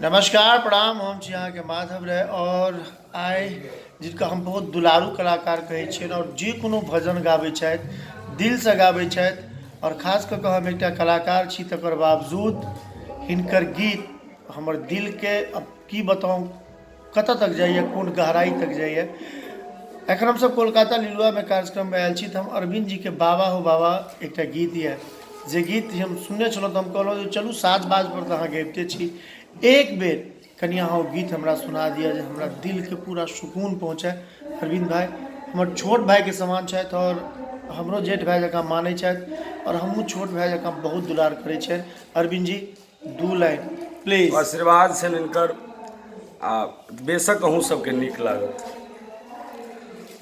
नमस्कार प्रणाम हम छी अहाँ के माधव राय और आइ जिनका हम बहुत दुलारू कलाकार कहै छियनि और जे कोनो भजन गाबै छथि दिल से गाबै छथि और खास कऽ कऽ हम एकटा कलाकार छी तकर बावजूद हिनकर गीत हमर दिल के अब की बताऊं कतऽ तक जाइए कोन गहराई तक जाइए। एखन हमसब कोलकाता लिलुआ में कार्यक्रम में आयल छी तऽ हम अरविंद जी के बाबा हो बाबा एकटा गीत ये जे गीत हम सुनने छलहुँ तऽ हम कहलहुँ जे चलू साज बाज पर तऽ अहाँ गाबिते छी एक बेर कनि अहाँ गीत हमरा सुना दिअ जे हमरा दिल के पूरा सुकून पहुँचे। अरविंद भाई हमर छोट भाई के समान छथि और हमरो जेठ भाई जकाँ मानै छथि और हमहूँ छोट भाई जकाँ बहुत दुलार करै छियनि। अरविंद जी दू लाइन प्लीज। आशीर्वाद छनि हिनकर आ बेशक अहूँ सबके नीक लागत।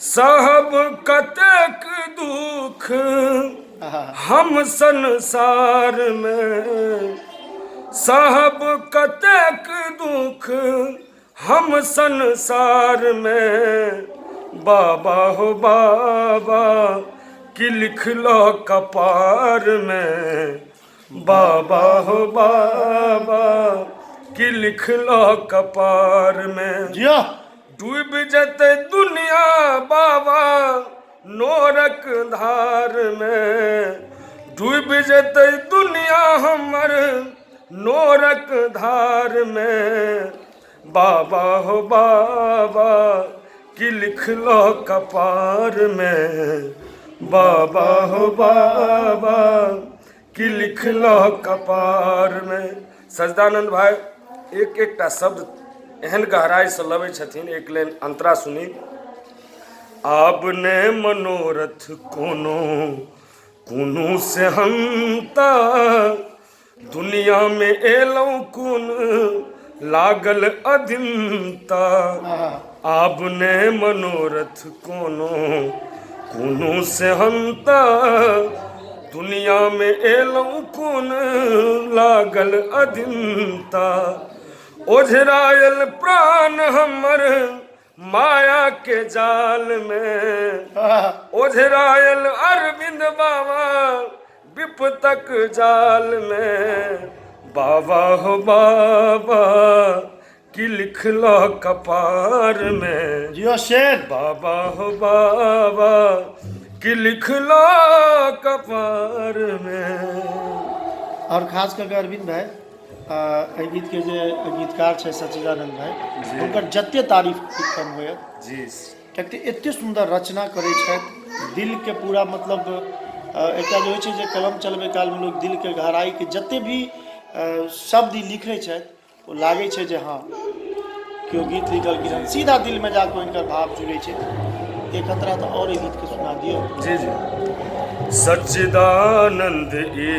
सहब कतेक दुख हम संसार में, सहब कतेक दुख हम संसार में, बाबा हो बाबा कि लिखलो कपार में, बाबा हो बाबा कि लिखलो कपार में। डूब जते दुनिया बाबा नोरक धार में, डूब जते दुनिया हमर नोरक धार में, बाबा हो बाबा कि लिखलो कपार में, बाबा हो बाबा कि लिखलो कपार में। सजदानंद भाई एक एकटा शब्द एहन गहराई से लबै छथिन। एक लाइन अंतरा सुनी। आबने मनोरथ कोनो कुनु से हंता, दुनिया में एलौं कुन लागल अधीनता। आबने मनोरथ कोनो कुनु से हंता, दुनिया में एलौं कुन लागल अधीनता। ओझरायल प्राण हमर माया के जाल में, ओझरायल अरविंद बाबा विपतक जाल में, बाबा हो बाबा कि लिखलो कपार में, जियो शेर बाबा हो बाबा कि लिखलो कपार में। और खास करके अरविंद भाई एहि गीत के जे गीतकार छै सच्चिदानंद भाई हुनकर जते तारीफ कम होय जी, कियाकि एते सुंदर रचना करै छथि दिल के पूरा मतलब एकटा जे होइ छै जे कलम चलबै काल में लोग दिल के गहराई के जते भी शब्द लिखै छथि ओ लागै छै जे हाँ केओ गीत लिखल सीधा दिल में जाके इनकर भाव जुड़ै छै। एक खतरा तो और गीत के सुना दियो। जी जी। सच्चिदानंद ए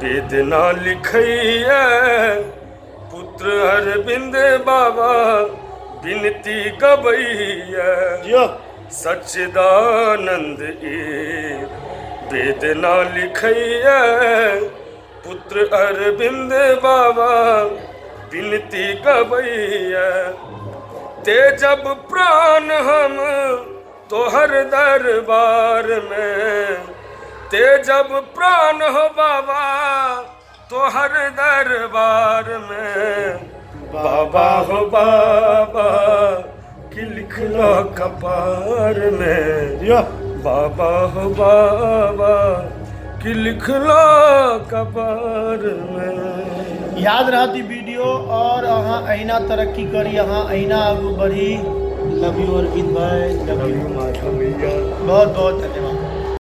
वेदना लिखैया पुत्र अरविंद बाबा विनती गबैया। सच्चिदानंद ए वेदना लिखैया पुत्र अरविंद बाबा विनती गबैया। ते जब प्राण हम तोहर दरबार में, ते जब प्राण हो बाबा तोहर दरबार में, बाबा हो बाबा कि लिखलो कपार में, बाबा हो बाबा कि लिखलो कपार में। याद रहत ई वीडियो और अहाँ अहिना तरक्की करी, अहाँ अहिना आगू बढ़ी। लव यू अरविंद भाई, लव यू। बहुत बहुत धन्यवाद।